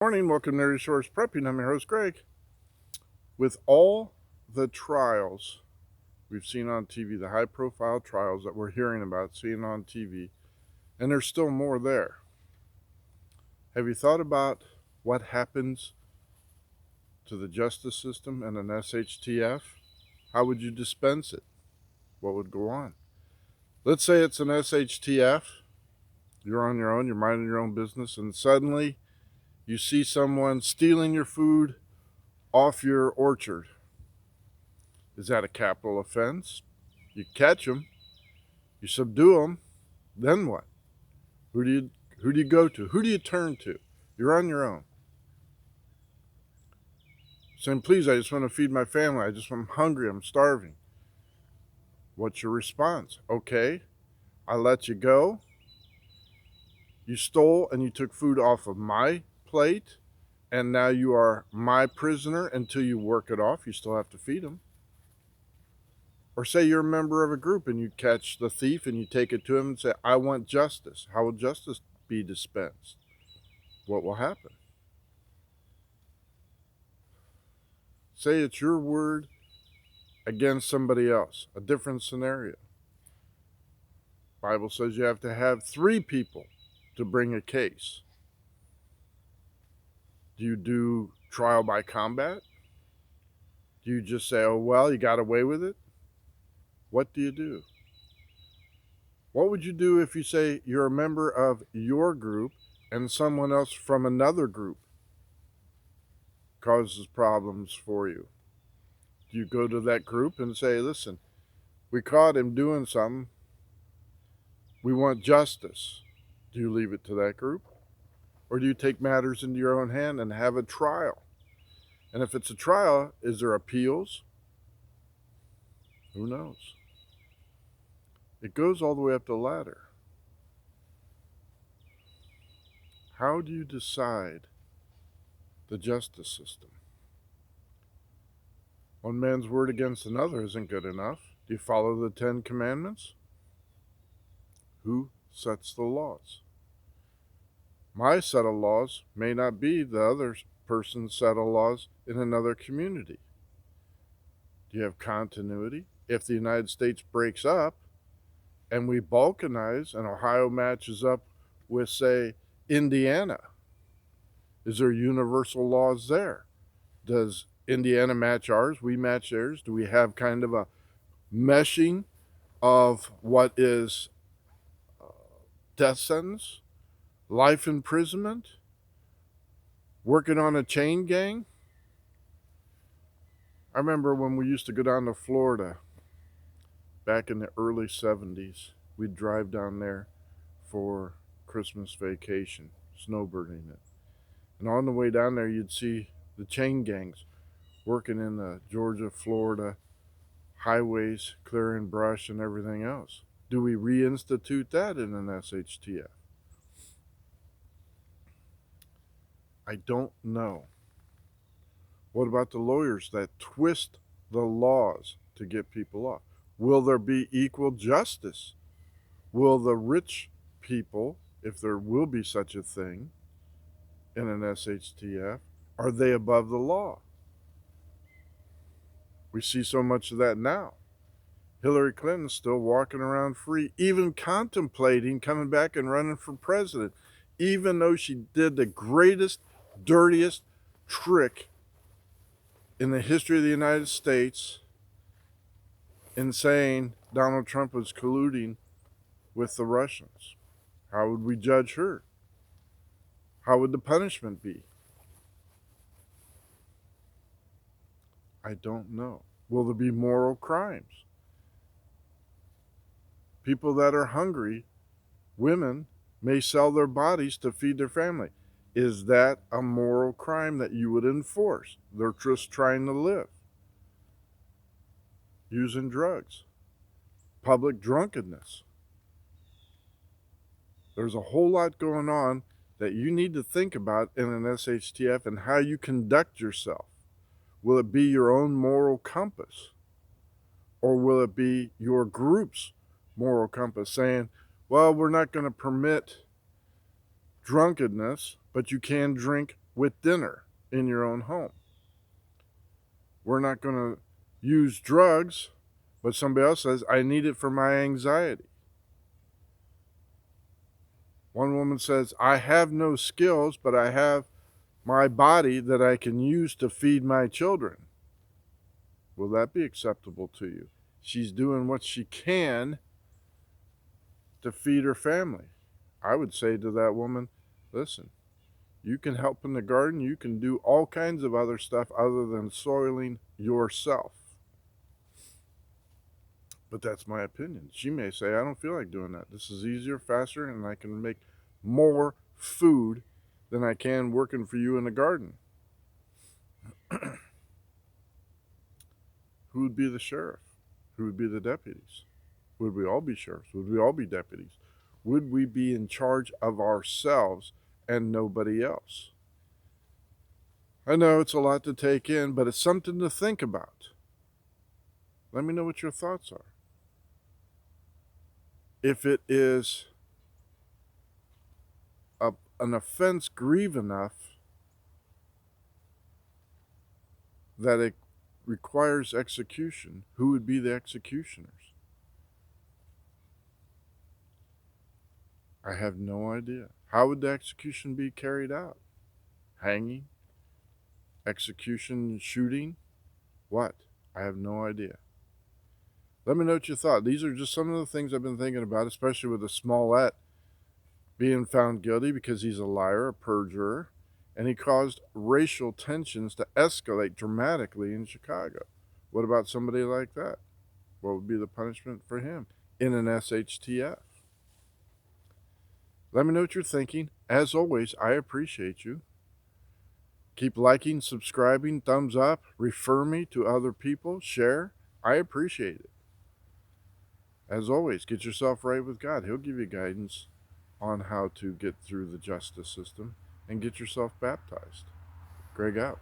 Morning, welcome to Resource Prepping. I'm your host, Greg. With all the trials we've seen on TV, the high profile trials that we're hearing about, seeing on TV, and there's still more there. Have you thought about what happens to the justice system and an SHTF? How would you dispense it? What would go on? Let's say it's an SHTF, you're on your own, you're minding your own business, and suddenly you see someone stealing your food off your orchard. Is that a capital offense? You catch them, you subdue them, then what? Who do you go to? Who do you turn to? You're on your own. Saying, please, I just want to feed my family. I'm hungry. I'm starving. What's your response? Okay, I let you go. You stole and you took food off of my plate, and now you are my prisoner until you work it off. You still have to feed them. Or say you're a member of a group and you catch the thief and you take it to him and say, I want justice. How will justice be dispensed? What will happen? Say it's your word against somebody else, a different scenario. Bible says you have to have 3 people to bring a case. Do you do trial by combat? Do you just say, oh, well, you got away with it? What do you do? What would you do if you say you're a member of your group and someone else from another group causes problems for you? Do you go to that group and say, listen, we caught him doing something. We want justice. Do you leave it to that group? Or do you take matters into your own hand and have a trial? And if it's a trial, is there appeals? Who knows? It goes all the way up the ladder. How do you decide the justice system? One man's word against another isn't good enough. Do you follow the 10 Commandments? Who sets the laws? My set of laws may not be the other person's set of laws in another community. Do you have continuity? If the United States breaks up and we balkanize and Ohio matches up with, say, Indiana, is there universal laws there? Does Indiana match ours? We match theirs? Do we have kind of a meshing of what is death sentence, life imprisonment, working on a chain gang? I remember when we used to go down to Florida back in the early 70s. We'd drive down there for Christmas vacation, snowbirding it. And on the way down there, you'd see the chain gangs working in the Georgia, Florida highways, clearing brush and everything else. Do we reinstitute that in an SHTF? I don't know. What about the lawyers that twist the laws to get people off? Will there be equal justice? Will the rich people, if there will be such a thing in an SHTF, are they above the law? We see so much of that now. Hillary Clinton's still walking around free, even contemplating coming back and running for president, even though she did the greatest, dirtiest trick in the history of the United States in saying Donald Trump was colluding with the Russians. How would we judge her? How would the punishment be? I don't know. Will there be moral crimes? People that are hungry, women, may sell their bodies to feed their family. Is that a moral crime that you would enforce? They're just trying to live. Using drugs. Public drunkenness. There's a whole lot going on that you need to think about in an SHTF and how you conduct yourself. Will it be your own moral compass? Or will it be your group's moral compass saying, well, we're not going to permit drunkenness, but you can drink with dinner in your own home. We're not going to use drugs, but somebody else says, I need it for my anxiety. One woman says, I have no skills, but I have my body that I can use to feed my children. Will that be acceptable to you? She's doing what she can to feed her family. I would say to that woman, listen, you can help in the garden. You can do all kinds of other stuff other than soiling yourself. But that's my opinion. She may say, I don't feel like doing that. This is easier, faster, and I can make more food than I can working for you in the garden. Who would be the sheriff? Who would be the deputies? Would we all be sheriffs? Would we all be deputies? Would we be in charge of ourselves and nobody else? I know it's a lot to take in, but it's something to think about. Let me know what your thoughts are. If it is an offense grieve enough that it requires execution, who would be the executioners? I have no idea. How would the execution be carried out? Hanging? Execution? Shooting? What? I have no idea. Let me know what you thought. These are just some of the things I've been thinking about, especially with the Smollett being found guilty because he's a liar, a perjurer, and he caused racial tensions to escalate dramatically in Chicago. What about somebody like that? What would be the punishment for him in an SHTF? Let me know what you're thinking. As always, I appreciate you. Keep liking, subscribing, thumbs up, refer me to other people, share. I appreciate it. As always, get yourself right with God. He'll give you guidance on how to get through the justice system and get yourself baptized. Greg out.